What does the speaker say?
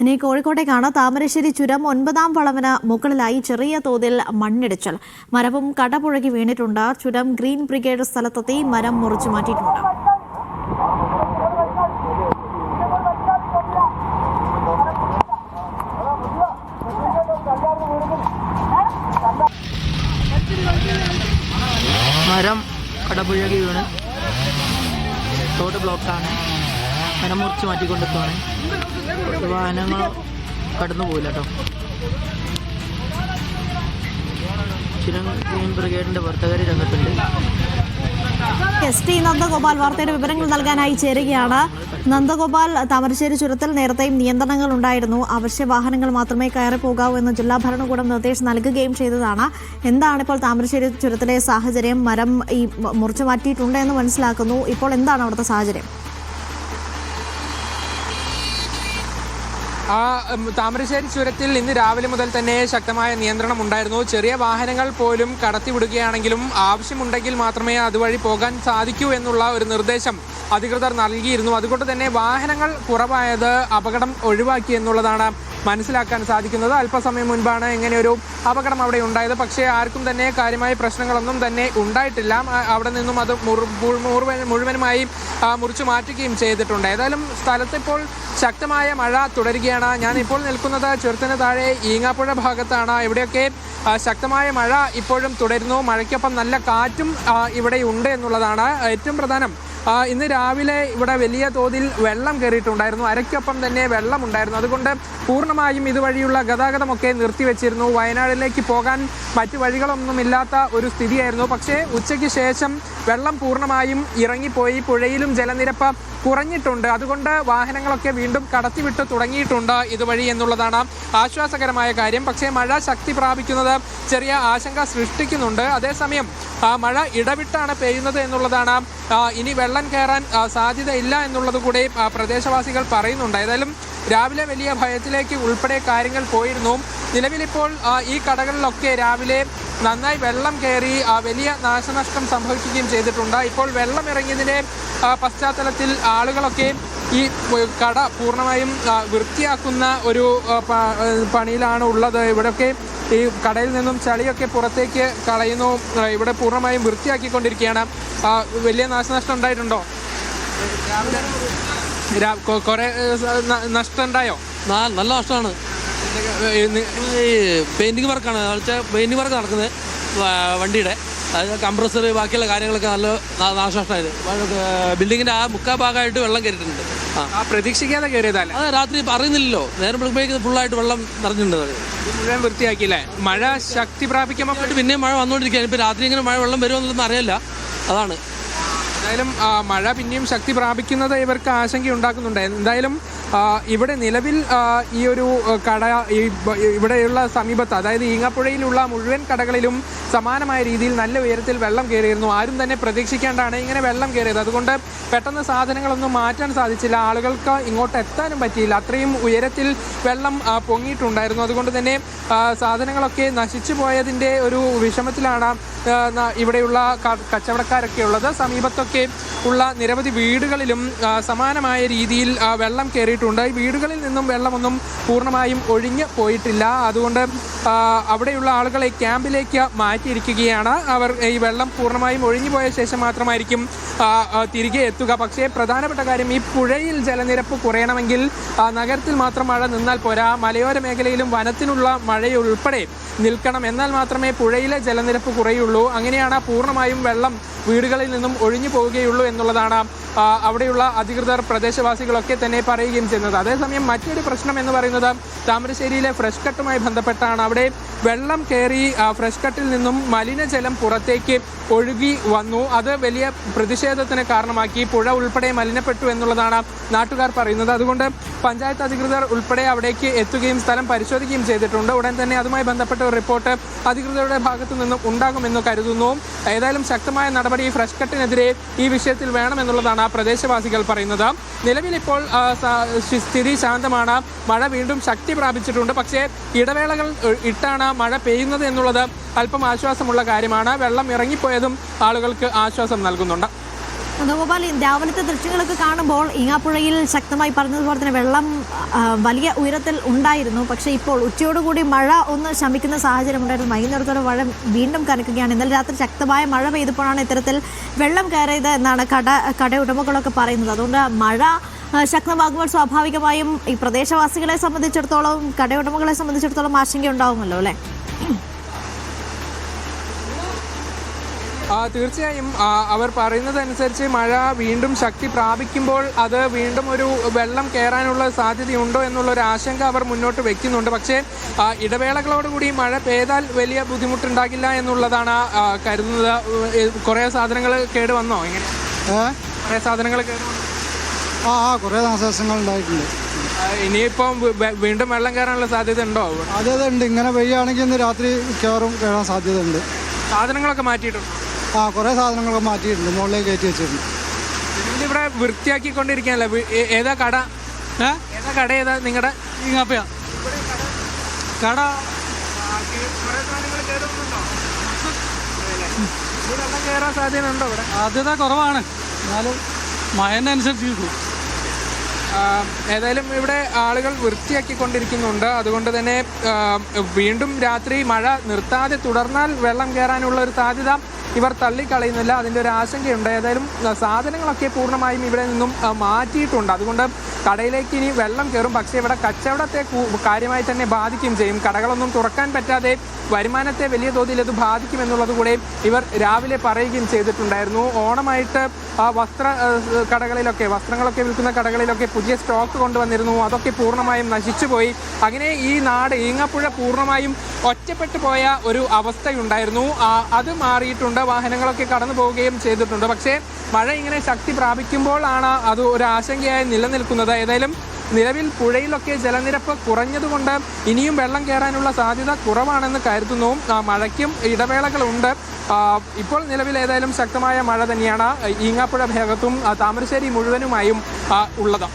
ഇനി കോഴിക്കോട്ടേക്കാണ്. താമരശ്ശേരി ചുരം 9-ാം വളവിന് മുകളിലായി ചെറിയ തോതിൽ മണ്ണിടിച്ചൽ. മരവും കടപുഴകി വീണിട്ടുണ്ട്. ചുരം ഗ്രീൻ ബ്രിഗേഡ് സ്ഥലത്തെത്തി മരം മുറിച്ചു മാറ്റിയിട്ടുണ്ട്. മരം കടപുഴകി വീണ് റോഡ് ബ്ലോക്കാണ്. മരം മുറിച്ച് മാറ്റിക്കൊണ്ടിരിക്കുകയാണ്. വാഹനങ്ങൾ കടന്നു പോയില്ല കേട്ടോ. ചുരം ഗ്രീൻ ബ്രിഗേഡിന്റെ പ്രവർത്തകർ രംഗത്തുണ്ട്. ST നന്ദഗോപാൽ വാർത്തയുടെ വിവരങ്ങൾ നൽകാനായി ചേരുകയാണ്. നന്ദഗോപാൽ, താമരശ്ശേരി ചുരത്തിൽ നേരത്തെയും നിയന്ത്രണങ്ങൾ ഉണ്ടായിരുന്നു. അവശ്യ വാഹനങ്ങൾ മാത്രമേ കയറി പോകാവൂ എന്ന് ജില്ലാ ഭരണകൂടം നിർദ്ദേശം നൽകുകയും ചെയ്തതാണ്. എന്താണ് ഇപ്പോൾ താമരശ്ശേരി ചുരത്തിലെ സാഹചര്യം? മരം മുറിച്ചു മാറ്റിയിട്ടുണ്ട് എന്ന് മനസ്സിലാക്കുന്നു. ഇപ്പോൾ എന്താണ് അവിടുത്തെ സാഹചര്യം? താമരശ്ശേരി ചുരത്തിൽ ഇന്ന് രാവിലെ മുതൽ തന്നെ ശക്തമായ നിയന്ത്രണം ഉണ്ടായിരുന്നു. ചെറിയ വാഹനങ്ങൾ പോലും കടത്തിവിടുകയാണെങ്കിലും ആവശ്യമുണ്ടെങ്കിൽ മാത്രമേ അതുവഴി പോകാൻ സാധിക്കൂ എന്നുള്ള ഒരു നിർദ്ദേശം അധികൃതർ നൽകിയിരുന്നു. അതുകൊണ്ട് തന്നെ വാഹനങ്ങൾ കുറവായത് അപകടം ഒഴിവാക്കി എന്നുള്ളതാണ് മനസ്സിലാക്കാൻ സാധിക്കുന്നത്. അല്പസമയം മുൻപാണ് ഇങ്ങനെയൊരു അപകടം അവിടെ ഉണ്ടായത്. പക്ഷേ ആർക്കും തന്നെ കാര്യമായ പ്രശ്നങ്ങളൊന്നും തന്നെ ഉണ്ടായിട്ടില്ല. അവിടെ നിന്നും അത് മുഴുവനുമായി മുറിച്ചു മാറ്റുകയും ചെയ്തിട്ടുണ്ട്. ഏതായാലും സ്ഥലത്തിപ്പോൾ ശക്തമായ മഴ തുടരുകയാണ്. ഞാൻ ഇപ്പോൾ നിൽക്കുന്നത് ചുരത്തിന് താഴെ ഈങ്ങാപ്പുഴ ഭാഗത്താണ്. ഇവിടെയൊക്കെ ശക്തമായ മഴ ഇപ്പോഴും തുടരുന്നു. മഴയ്ക്കൊപ്പം നല്ല കാറ്റും ഇവിടെ ഉണ്ട് എന്നുള്ളതാണ് ഏറ്റവും പ്രധാനം. ഇന്ന് രാവിലെ ഇവിടെ വലിയ തോതിൽ വെള്ളം കയറിയിട്ടുണ്ടായിരുന്നു. അരയ്ക്കൊപ്പം തന്നെ വെള്ളമുണ്ടായിരുന്നു. അതുകൊണ്ട് പൂർണ്ണമായും ഇതുവഴിയുള്ള ഗതാഗതമൊക്കെ നിർത്തിവെച്ചിരുന്നു. വയനാട്ടിലേക്ക് പോകാൻ മറ്റു വഴികളൊന്നുമില്ലാത്ത ഒരു സ്ഥിതിയായിരുന്നു. പക്ഷേ ഉച്ചയ്ക്ക് ശേഷം വെള്ളം പൂർണ്ണമായും ഇറങ്ങിപ്പോയി. പുഴയിലും ജലനിരപ്പ് കുറഞ്ഞിട്ടുണ്ട്. അതുകൊണ്ട് വാഹനങ്ങളൊക്കെ വീണ്ടും കടത്തിവിട്ട് തുടങ്ങിയിട്ടുണ്ട് ഇതുവഴി എന്നുള്ളതാണ് ആശ്വാസകരമായ കാര്യം. പക്ഷേ മഴ ശക്തി പ്രാപിക്കുന്നത് ചെറിയ ആശങ്ക സൃഷ്ടിക്കുന്നുണ്ട്. അതേസമയം മഴ ഇടവിട്ടാണ് പെയ്യുന്നത് എന്നുള്ളതാണ്. ഇനി വെള്ളം കയറാൻ സാധ്യതയില്ല എന്നുള്ളത് കൂടെ പ്രദേശവാസികൾ പറയുന്നുണ്ട്. ഏതായാലും രാവിലെ വലിയ ഭയത്തിലേക്ക് ഉൾപ്പെടെ കാര്യങ്ങൾ പോയിരുന്നു. നിലവിലിപ്പോൾ ഈ കടകളിലൊക്കെ രാവിലെ നന്നായി വെള്ളം കയറി വലിയ നാശനഷ്ടം സംഭവിക്കുകയും ചെയ്തിട്ടുണ്ട്. ഇപ്പോൾ വെള്ളം ഇറങ്ങിയതിൻ്റെ പശ്ചാത്തലത്തിൽ ആളുകളൊക്കെ ഈ കട പൂർണ്ണമായും വൃത്തിയാക്കുന്ന ഒരു പണിയിലാണ് ഉള്ളത്. ഇവിടെയൊക്കെ ഈ കടയിൽ നിന്നും ചളിയൊക്കെ പുറത്തേക്ക് കളയുന്നു. ഇവിടെ പൂർണ്ണമായും വൃത്തിയാക്കിക്കൊണ്ടിരിക്കുകയാണ്. വലിയ നാശനഷ്ടം ഉണ്ടായിട്ടുണ്ടോ? കുറെ നഷ്ടം ഉണ്ടായോ? നല്ല നഷ്ടമാണ്. പെയിന്റിങ് വർക്കാണ്. പെയിന്റിങ് വർക്ക് നടക്കുന്നത് വണ്ടിയുടെ. അതായത് കംപ്രസർ ബാക്കിയുള്ള കാര്യങ്ങളൊക്കെ നല്ല നാശനഷ്ടമായത്. ബിൽഡിങ്ങിന്റെ ആ മുക്കാ ഭാഗമായിട്ട് വെള്ളം കയറിയിട്ടുണ്ട്. പ്രതീക്ഷിക്കാതെ കയറിയതല്ല. അത് രാത്രി പറയുന്നില്ലല്ലോ, നേരം വെളുക്കുമ്പോഴേക്കും ഫുള്ളായിട്ട് വെള്ളം നിറഞ്ഞിട്ടുണ്ട്. മുഴുവൻ വൃത്തിയാക്കിയില്ലേ? മഴ ശക്തി പ്രാപിക്കുമ്പോൾ പിന്നെയും മഴ വന്നുകൊണ്ടിരിക്കുകയാണ്. ഇപ്പം രാത്രി ഇങ്ങനെ മഴ വെള്ളം വരുമെന്നുള്ളതൊന്നും അറിയില്ല. അതാണ്. എന്തായാലും മഴ പിന്നെയും ശക്തി പ്രാപിക്കുന്നത് ഇവർക്ക് ആശങ്കയുണ്ടാക്കുന്നുണ്ട്. എന്തായാലും ഇവിടെ നിലവിൽ ഈ ഒരു കട ഇവിടെയുള്ള സമീപത്ത്, അതായത് ഈങ്ങാപ്പുഴയിലുള്ള മുഴുവൻ കടകളിലും സമാനമായ രീതിയിൽ നല്ല ഉയരത്തിൽ വെള്ളം കയറിയിരുന്നു. ആരും തന്നെ പ്രതീക്ഷിക്കേണ്ടാണ് ഇങ്ങനെ വെള്ളം കയറിയത്. അതുകൊണ്ട് പെട്ടെന്ന് സാധനങ്ങളൊന്നും മാറ്റാൻ സാധിച്ചില്ല. ആളുകൾക്ക് ഇങ്ങോട്ട് എത്താനും പറ്റിയില്ല. അത്രയും ഉയരത്തിൽ വെള്ളം പൊങ്ങിയിട്ടുണ്ടായിരുന്നു. അതുകൊണ്ട് തന്നെ സാധനങ്ങളൊക്കെ നശിച്ചു പോയതിൻ്റെ ഒരു വിഷമത്തിലാണ് ഇവിടെയുള്ള കച്ചവടക്കാരൊക്കെ ഉള്ളത്. സമീപത്തൊക്കെ ഉള്ള നിരവധി വീടുകളിലും സമാനമായ രീതിയിൽ വെള്ളം കയറിയിട്ടുണ്ട്. ഈ വീടുകളിൽ നിന്നും വെള്ളമൊന്നും പൂർണ്ണമായും ഒഴിഞ്ഞു പോയിട്ടില്ല. അതുകൊണ്ട് അവിടെയുള്ള ആളുകളെ ക്യാമ്പിലേക്ക് മാറ്റിയിരിക്കുകയാണ്. അവർ ഈ വെള്ളം പൂർണ്ണമായും ഒഴിഞ്ഞു പോയ ശേഷം മാത്രമായിരിക്കും തിരികെ എത്തുക. പക്ഷേ പ്രധാനപ്പെട്ട കാര്യം, ഈ പുഴയിൽ ജലനിരപ്പ് കുറയണമെങ്കിൽ നഗരത്തിൽ മാത്രം മഴ നിന്നാൽ പോരാ, മലയോര മേഖലയിലും വനത്തിനുള്ള മഴയുൾപ്പെടെ നിൽക്കണം. എന്നാൽ മാത്രമേ പുഴയിലെ ജലനിരപ്പ് കുറയുള്ളൂ. അങ്ങനെയാണ് പൂർണ്ണമായും വെള്ളം വീടുകളിൽ നിന്നും ഒഴിഞ്ഞു പോവുകയുള്ളൂ എന്നുള്ളതാണ് അവിടെയുള്ള അധികൃതർ പ്രദേശവാസികളൊക്കെ തന്നെ പറയുകയും ചെയ്യുന്നത്. അതേസമയം മറ്റൊരു പ്രശ്നം എന്ന് പറയുന്നത് താമരശ്ശേരിയിലെ ഫ്രഷ് കട്ടുമായി ബന്ധപ്പെട്ടാണ്. അവിടെ വെള്ളം കയറി ഫ്രഷ് കട്ടിൽ നിന്നും മലിനജലം പുറത്തേക്ക് ഒഴുകി വന്നു. അത് വലിയ പ്രതിഷേധത്തിന് കാരണമാക്കി. പുഴ ഉൾപ്പെടെ മലിനപ്പെട്ടു എന്നുള്ളതാണ് നാട്ടുകാർ പറയുന്നത്. അതുകൊണ്ട് പഞ്ചായത്ത് അധികൃതർ ഉൾപ്പെടെ അവിടേക്ക് എത്തുകയും സ്ഥലം പരിശോധിക്കുകയും ചെയ്തിട്ടുണ്ട്. ഉടൻ തന്നെ അതുമായി ബന്ധപ്പെട്ട ഒരു റിപ്പോർട്ട് അധികൃതരുടെ ഭാഗത്തു നിന്നും ഉണ്ടാകുമെന്ന് കരുതുന്നു. ഏതായാലും ശക്തമായ നടപടി ഫ്രഷ് കട്ടിനെതിരെ ഈ വിഷയത്തിൽ വേണമെന്നുള്ളതാണ് പ്രദേശവാസികൾ പറയുന്നത്. നിലവിലിപ്പോൾ സ്ഥിതി ശാന്തമാണ്. മഴ വീണ്ടും ശക്തി പ്രാപിച്ചിട്ടുണ്ട്. പക്ഷേ ഇടവേളകൾ ഇട്ടാണ് മഴ പെയ്യുന്നത് എന്നുള്ളത് അല്പം ആശ്വാസമുള്ള കാര്യമാണ്. വെള്ളം ഇറങ്ങിപ്പോയതും ആളുകൾക്ക് ആശ്വാസം നൽകുന്നുണ്ട്. നന്ദഗോപാൽ, രാവിലത്തെ ദൃശ്യങ്ങളൊക്കെ കാണുമ്പോൾ ഈങ്ങാപ്പുഴയിൽ ശക്തമായി പറഞ്ഞതുപോലെ തന്നെ വെള്ളം വലിയ ഉയരത്തിൽ ഉണ്ടായിരുന്നു. പക്ഷേ ഇപ്പോൾ ഉച്ചയോടുകൂടി മഴ ഒന്ന് ശമിക്കുന്ന സാഹചര്യം ഉണ്ടായിരുന്നു. വൈകുന്നേരത്തോടെ മഴ വീണ്ടും കനക്കുകയാണ്. ഇന്നലെ രാത്രി ശക്തമായ മഴ പെയ്തപ്പോഴാണ് ഇത്തരത്തിൽ വെള്ളം കയറിയത് എന്നാണ് കട ഉടമകളൊക്കെ പറയുന്നത്. അതുകൊണ്ട് മഴ ശക്തമാകുമ്പോൾ സ്വാഭാവികമായും ഈ പ്രദേശവാസികളെ സംബന്ധിച്ചിടത്തോളം, കടയുടമകളെ സംബന്ധിച്ചിടത്തോളം ആശങ്ക ഉണ്ടാവുമല്ലോ അല്ലേ? തീർച്ചയായും അവർ പറയുന്നതനുസരിച്ച് മഴ വീണ്ടും ശക്തി പ്രാപിക്കുമ്പോൾ അത് വീണ്ടും ഒരു വെള്ളം കയറാനുള്ള സാധ്യതയുണ്ടോ എന്നുള്ളൊരു ആശങ്ക അവർ മുന്നോട്ട് വെക്കുന്നുണ്ട്. പക്ഷേ ഇടവേളകളോടുകൂടി മഴ പെയ്താൽ വലിയ ബുദ്ധിമുട്ടുണ്ടാകില്ല എന്നുള്ളതാണ് കരുതുന്നത്. കുറേ സാധനങ്ങൾ കേട് വന്നോ? എങ്ങനെ കുറേ സാധനങ്ങൾ കേട് വന്നോ? കുറേ നാശനഷ്ടങ്ങൾ ഉണ്ടായിട്ടുണ്ട്. ഇനിയിപ്പം വീണ്ടും വെള്ളം കയറാനുള്ള സാധ്യത ഉണ്ടോ? സാധ്യതയുണ്ട്. ഇങ്ങനെ പെയ്യുകയാണെങ്കിൽ ഇന്ന് രാത്രി മിക്കവാറും കയറാൻ സാധ്യതയുണ്ട്. സാധനങ്ങളൊക്കെ മാറ്റിയിട്ടുണ്ട്. കുറേ സാധനങ്ങളൊക്കെ മാറ്റിയിട്ടുണ്ട്, മുകളിലേക്ക് കയറ്റി വെച്ചിട്ടുണ്ട്. ഇവിടെ വൃത്തിയാക്കിക്കൊണ്ടിരിക്കുകയല്ലേ? ഏതാ കട? ഏതാ കട? ഏതാ നിങ്ങളുടെ? ഈങ്ങാപ്പുഴ കട. വെള്ളം കയറാൻ സാധ്യതയുണ്ടോ ഇവിടെ? സാധ്യത കുറവാണ്, എന്നാലും മഴനനുസരിച്ച് കിട്ടും. ഏതായാലും ഇവിടെ ആളുകൾ വൃത്തിയാക്കിക്കൊണ്ടിരിക്കുന്നുണ്ട്. അതുകൊണ്ട് തന്നെ വീണ്ടും രാത്രി മഴ നിർത്താതെ തുടർന്നാൽ വെള്ളം കയറാനുള്ള ഒരു സാധ്യത ഇവർ തള്ളിക്കളയുന്നില്ല. അതിൻ്റെ ഒരു ആശങ്കയുണ്ട്. ഏതായാലും സാധനങ്ങളൊക്കെ പൂർണ്ണമായും ഇവിടെ നിന്നും മാറ്റിയിട്ടുണ്ട്. അതുകൊണ്ട് കടയിലേക്ക് ഇനി വെള്ളം കയറും. പക്ഷേ ഇവിടെ കച്ചവടത്തെ കാര്യമായി തന്നെ ബാധിക്കുകയും ചെയ്യും. കടകളൊന്നും തുറക്കാൻ പറ്റാതെ വരുമാനത്തെ വലിയ തോതിൽ ഇത് ബാധിക്കുമെന്നുള്ളത് കൂടെ ഇവർ രാവിലെ പറയുകയും ചെയ്തിട്ടുണ്ടായിരുന്നു. ഓണമായിട്ട് വസ്ത്രങ്ങളൊക്കെ വിൽക്കുന്ന കടകളിലൊക്കെ പുതിയ സ്റ്റോക്ക് കൊണ്ടുവന്നിരുന്നു. അതൊക്കെ പൂർണ്ണമായും നശിച്ചുപോയി. അങ്ങനെ ഈ നാട് ഈങ്ങാപ്പുഴ പൂർണ്ണമായും ഒറ്റപ്പെട്ടു പോയ ഒരു അവസ്ഥയുണ്ടായിരുന്നു. അത് മാറിയിട്ടുണ്ട്. വാഹനങ്ങളൊക്കെ കടന്നു പോവുകയും ചെയ്തിട്ടുണ്ട്. പക്ഷേ മഴ ഇങ്ങനെ ശക്തി പ്രാപിക്കുമ്പോഴാണ് അത് ഒരു ആശങ്കയായി നിലനിൽക്കുന്നത്. ഏതായാലും നിലവിൽ പുഴയിലൊക്കെ ജലനിരപ്പ് കുറഞ്ഞതുകൊണ്ട് ഇനിയും വെള്ളം കയറാനുള്ള സാധ്യത കുറവാണെന്ന് കരുതുന്നു. മഴയ്ക്കും ഇടവേളകളുണ്ട്. ഇപ്പോൾ നിലവിൽ ഏതായാലും ശക്തമായ മഴ തന്നെയാണ് ഈങ്ങാപ്പുഴ ഭാഗത്തും താമരശ്ശേരി മുഴുവനുമായും ഉള്ളത്.